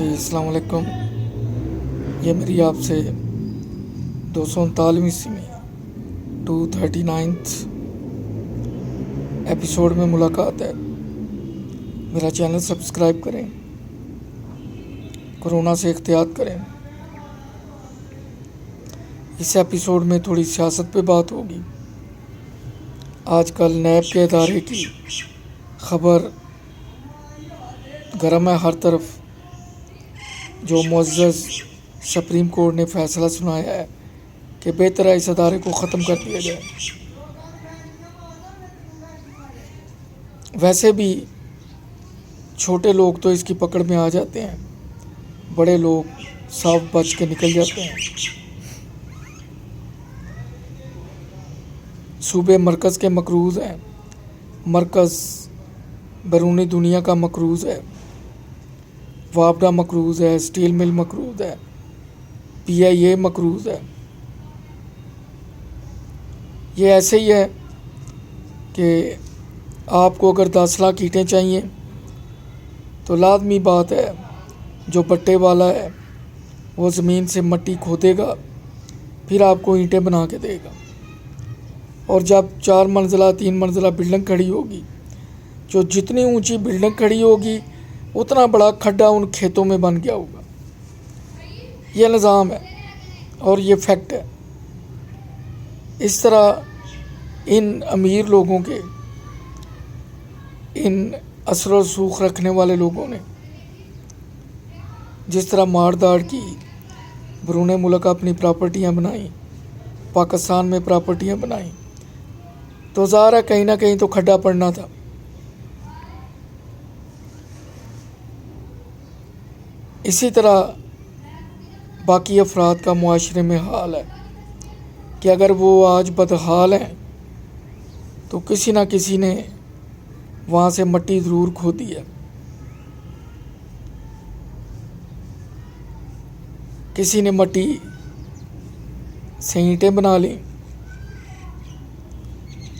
جی السلام علیکم. یہ میری آپ سے 239ویں 239 ایپیسوڈ میں ملاقات ہے. میرا چینل سبسکرائب کریں, کورونا سے احتیاط کریں. اس ایپیسوڈ میں تھوڑی سیاست پہ بات ہوگی. آج کل نیب کے ادارے کی خبر گرم ہے ہر طرف. جو معزز سپریم کورٹ نے فیصلہ سنایا ہے کہ بہتر ہے اس ادارے کو ختم کر دیا جائے. ویسے بھی چھوٹے لوگ تو اس کی پکڑ میں آ جاتے ہیں, بڑے لوگ صاف بچ کے نکل جاتے ہیں. صوبے مرکز کے مقروض ہیں, مرکز بیرونی دنیا کا مقروض ہے, وابڈا مقروض ہے, اسٹیل مل مقروض ہے, پی آئی اے مقروض ہے. یہ ایسے ہی ہے کہ آپ کو اگر 10 لاکھ اینٹیں چاہیے تو لازمی بات ہے جو بٹے والا ہے وہ زمین سے مٹی کھودے گا, پھر آپ کو اینٹیں بنا کے دے گا. اور جب 4 منزلہ 3 منزلہ بلڈنگ کھڑی ہوگی, جو جتنی اونچی بلڈنگ کھڑی ہوگی اتنا بڑا کھڈا ان کھیتوں میں بن گیا ہوگا. یہ نظام ہے اور یہ فیکٹ ہے. اس طرح ان امیر لوگوں کے, ان اثر و رسوخ رکھنے والے لوگوں نے جس طرح مار داڑ کی, بیرون ملک اپنی پراپرٹیاں بنائیں, پاکستان میں پراپرٹیاں بنائیں, تو ظاہر ہے کہیں نہ کہیں تو کھڈا پڑنا تھا. اسی طرح باقی افراد کا معاشرے میں حال ہے کہ اگر وہ آج بدحال ہیں تو کسی نہ کسی نے وہاں سے مٹی ضرور کھودی ہے. کسی نے مٹی سے اینٹیں بنا لیں,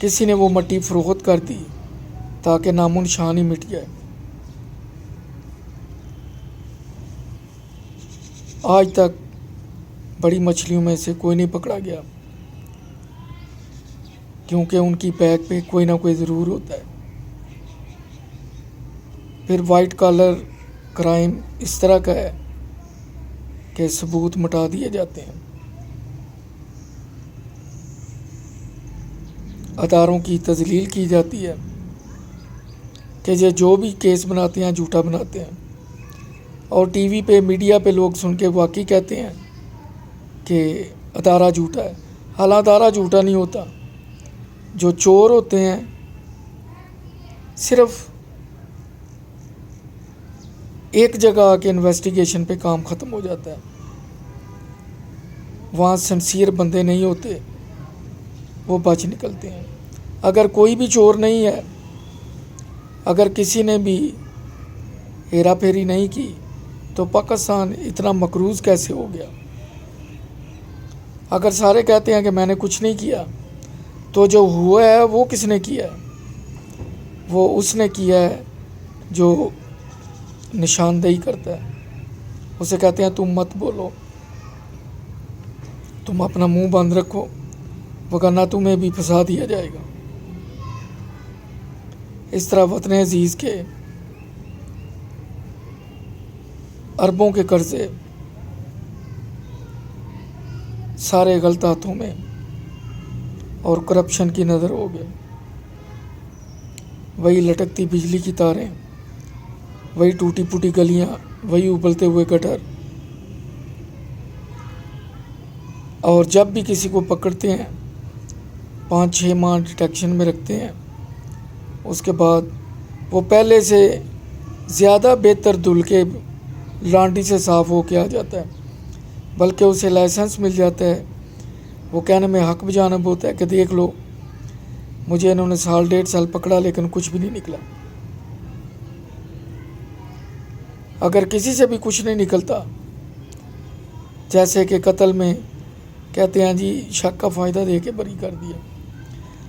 کسی نے وہ مٹی فروخت کر دی تاکہ نام و نشان ہی مٹ جائے. آج تک بڑی مچھلیوں میں سے کوئی نہیں پکڑا گیا کیونکہ ان کی بیگ پہ کوئی نہ کوئی ضرور ہوتا ہے. پھر وائٹ کالر کرائم اس طرح کا ہے کہ ثبوت مٹا دیے جاتے ہیں. اداروں کی تذلیل کی جاتی ہے کہ یہ جو بھی کیس بناتے ہیں جھوٹا بناتے ہیں, اور ٹی وی پہ میڈیا پہ لوگ سن کے واقعی کہتے ہیں کہ ادارہ جھوٹا ہے. حالانکہ ادارہ جھوٹا نہیں ہوتا. جو چور ہوتے ہیں صرف ایک جگہ آ کے انویسٹیگیشن پہ کام ختم ہو جاتا ہے. وہاں سنسیئر بندے نہیں ہوتے, وہ بچ نکلتے ہیں. اگر کوئی بھی چور نہیں ہے, اگر کسی نے بھی ہیرا پھیری نہیں کی, تو پاکستان اتنا مقروض کیسے ہو گیا؟ اگر سارے کہتے ہیں کہ میں نے کچھ نہیں کیا, تو جو ہوا ہے وہ کس نے کیا ہے؟ وہ اس نے کیا ہے جو نشاندہی کرتا ہے. اسے کہتے ہیں تم مت بولو, تم اپنا منہ بند رکھو, وگرنہ تمہیں بھی پھنسا دیا جائے گا. اس طرح وطن عزیز کے اربوں کے قرضے سارے غلط ہاتھوں میں اور کرپشن کی نظر ہو گئے. وہی لٹکتی بجلی کی تاریں, وہی ٹوٹی پھوٹی گلیاں, وہی ابلتے ہوئے گٹر. اور جب بھی کسی کو پکڑتے ہیں 5-6 ماہ ڈیٹیکشن میں رکھتے ہیں, اس کے بعد وہ پہلے سے زیادہ بہتر دھل کے لانڈی سے صاف ہو کے آ جاتا ہے, بلکہ اسے لائسنس مل جاتا ہے. وہ کہنے میں حق بجانب ہوتا ہے کہ دیکھ لو مجھے انہوں نے 1.5 سال پکڑا لیکن کچھ بھی نہیں نکلا. اگر کسی سے بھی کچھ نہیں نکلتا, جیسے کہ قتل میں کہتے ہیں جی شک کا فائدہ دے کے بری کر دیا,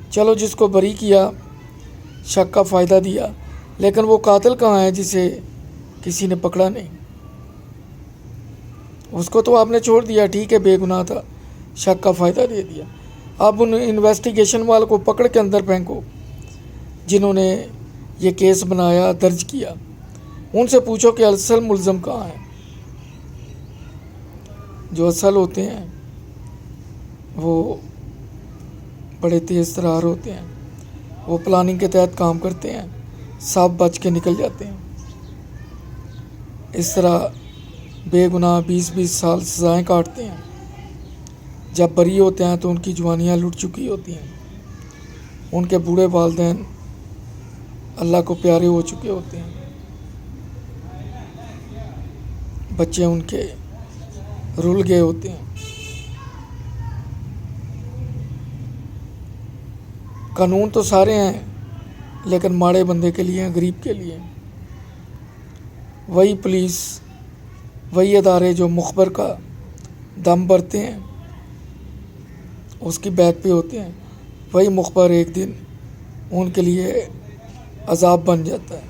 چلو جس کو بری کیا شک کا فائدہ دیا, لیکن وہ قاتل کہاں ہے جسے کسی نے پکڑا نہیں؟ اس کو تو آپ نے چھوڑ دیا، ٹھیک ہے، بے گناہ تھا، شک کا فائدہ دے دیا. اب ان انویسٹیگیشن والوں کو پکڑ کے اندر پھینکو جنہوں نے یہ کیس بنایا، درج کیا. ان سے پوچھو کہ اصل ملزم کہاں ہیں. جو اصل ہوتے ہیں وہ بڑے تیز ترار ہوتے ہیں، وہ پلاننگ کے تحت کام کرتے ہیں، سب بچ کے نکل جاتے ہیں. اس طرح بے گناہ 20-20 سال سزائیں کاٹتے ہیں. جب بری ہوتے ہیں تو ان کی جوانیاں لٹ چکی ہوتی ہیں، ان کے بوڑھے والدین اللہ کو پیارے ہو چکے ہوتے ہیں، بچے ان کے رل گئے ہوتے ہیں. قانون تو سارے ہیں لیکن ماڑے بندے کے لیے ہیں، غریب کے لیے. وہی پولیس، وہی ادارے جو مخبر کا دم بھرتے ہیں، اس کی بیک پہ ہوتے ہیں، وہی مخبر ایک دن ان کے لیے عذاب بن جاتا ہے.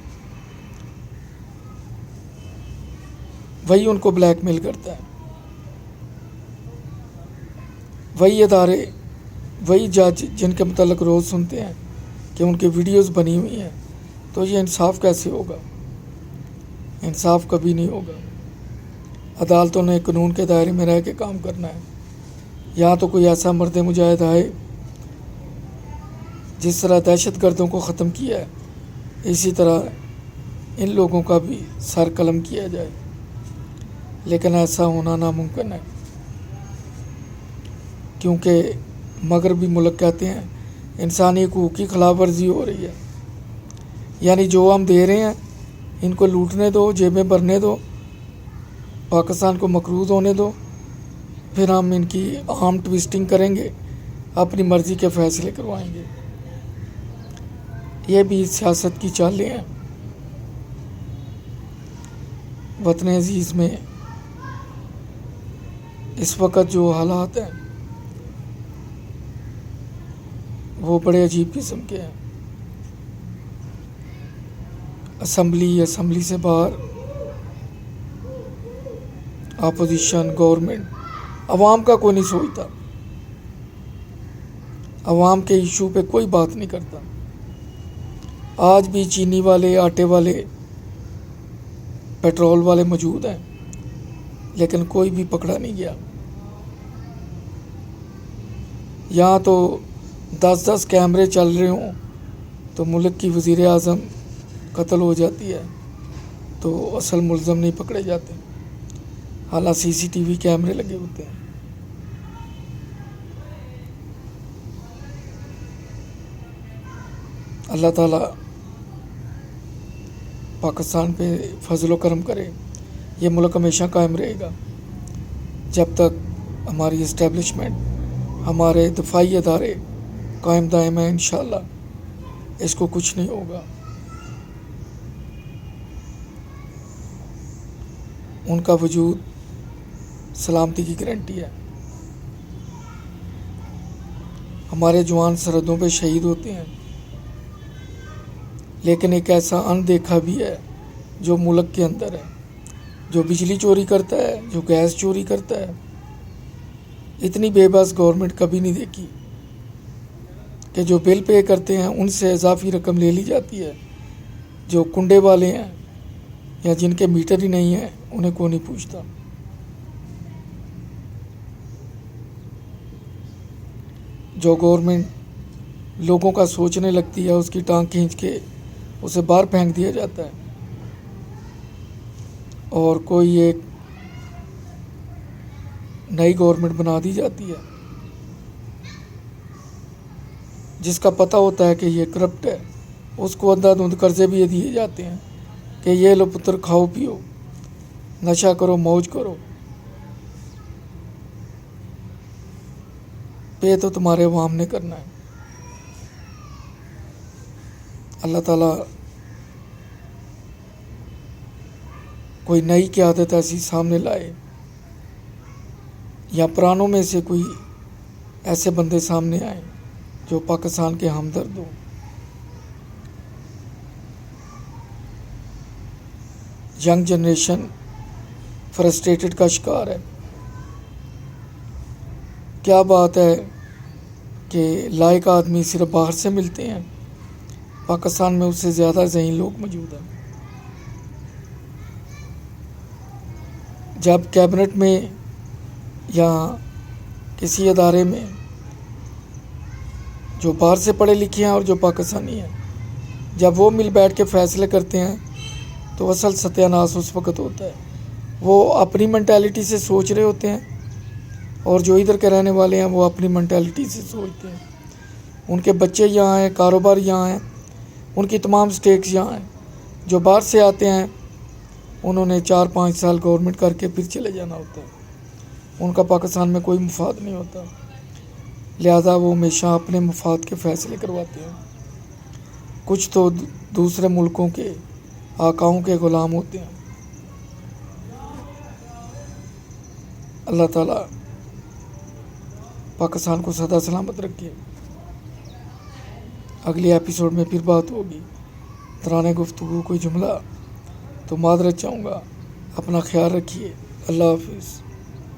وہی ان کو بلیک میل کرتا ہے. وہی ادارے، وہی جج جن کے متعلق روز سنتے ہیں کہ ان کی ویڈیوز بنی ہوئی ہیں. تو یہ انصاف کیسے ہوگا؟ انصاف کبھی نہیں ہوگا. عدالتوں نے قانون کے دائرے میں رہ کے کام کرنا ہے. یہاں تو کوئی ایسا مرد مجاہد آئے جس طرح دہشت گردوں کو ختم کیا ہے، اسی طرح ان لوگوں کا بھی سر قلم کیا جائے. لیکن ایسا ہونا ناممکن ہے، کیونکہ مغربی ملک کہتے ہیں انسانی حقوق کی خلاف ورزی ہو رہی ہے. یعنی جو ہم دے رہے ہیں ان کو لوٹنے دو، جیبیں بھرنے دو، پاکستان کو مقروض ہونے دو، پھر ہم ان کی عام ٹویسٹنگ کریں گے، اپنی مرضی کے فیصلے کروائیں گے. یہ بھی سیاست کی چالیں ہیں. وطن عزیز میں اس وقت جو حالات ہیں وہ بڑے عجیب قسم کے ہیں. اسمبلی سے باہر اپوزیشن، گورنمنٹ، عوام کا کوئی نہیں سوچتا، عوام کے ایشو پہ کوئی بات نہیں کرتا. آج بھی چینی والے، آٹے والے، پیٹرول والے موجود ہیں، لیکن کوئی بھی پکڑا نہیں گیا. یہاں تو 10 کیمرے چل رہے ہوں تو ملک کی وزیر اعظم قتل ہو جاتی ہے تو اصل ملزم نہیں پکڑے جاتے، حالانکہ CCTV کیمرے لگے ہوتے ہیں. اللہ تعالیٰ پاکستان پہ فضل و کرم کرے. یہ ملک ہمیشہ قائم رہے گا جب تک ہماری اسٹیبلشمنٹ، ہمارے دفاعی ادارے قائم دائم ہیں. انشاءاللہ اس کو کچھ نہیں ہوگا. ان کا وجود سلامتی کی گارنٹی ہے. ہمارے جوان سرحدوں پہ شہید ہوتے ہیں، لیکن ایک ایسا اندیکھا بھی ہے جو ملک کے اندر ہے، جو بجلی چوری کرتا ہے، جو گیس چوری کرتا ہے. اتنی بے بس گورنمنٹ کبھی نہیں دیکھی کہ جو بل پے کرتے ہیں ان سے اضافی رقم لے لی جاتی ہے. جو کنڈے والے ہیں یا جن کے میٹر ہی نہیں ہیں انہیں کوئی نہیں پوچھتا. جو گورنمنٹ لوگوں کا سوچنے لگتی ہے اس کی ٹانگ کھینچ کے اسے باہر پھینک دیا جاتا ہے، اور کوئی ایک نئی گورنمنٹ بنا دی جاتی ہے جس کا پتہ ہوتا ہے کہ یہ کرپٹ ہے. اس کو اندھا دھند قرضے بھی دیے جاتے ہیں کہ یہ لو پتر، کھاؤ پیو، نشہ کرو، موج کرو، پے تو تمہارے عوام نے کرنا ہے. اللہ تعالیٰ کوئی نئی قیادت ایسی سامنے لائے، یا پرانوں میں سے کوئی ایسے بندے سامنے آئیں جو پاکستان کے ہمدرد ہوں. ینگ جنریشن فرسٹریٹڈ کا شکار ہے۔ کیا بات ہے کہ لائق آدمی صرف باہر سے ملتے ہیں، پاکستان میں اس سے زیادہ ذہین لوگ موجود ہیں۔ جب کیبنٹ میں یا کسی ادارے میں جو باہر سے پڑھے لکھے ہیں اور جو پاکستانی ہیں، جب وہ مل بیٹھ کے فیصلے کرتے ہیں تو اصل ستیہ ناش اس وقت ہوتا ہے۔ وہ اپنی مینٹیلٹی سے سوچ رہے ہوتے ہیں، اور جو ادھر کے رہنے والے ہیں وہ اپنی مینٹیلٹی سے سوچتے ہیں۔ ان کے بچے یہاں ہیں، کاروبار یہاں ہیں، ان کی تمام سٹیکس یہاں ہیں۔ جو باہر سے آتے ہیں انہوں نے 4-5 سال گورنمنٹ کر کے پھر چلے جانا ہوتا ہے، ان کا پاکستان میں کوئی مفاد نہیں ہوتا، لہذا وہ ہمیشہ اپنے مفاد کے فیصلے کرواتے ہیں۔ کچھ تو دوسرے ملکوں کے آقاؤں کے غلام ہوتے ہیں۔ اللہ تعالیٰ پاکستان کو سدا سلامت رکھے۔ اگلی ایپیسوڈ میں پھر بات ہوگی۔ دوران گفتگو کوئی جملہ تو معذرت چاہوں گا۔ اپنا خیال رکھیے۔ اللہ حافظ۔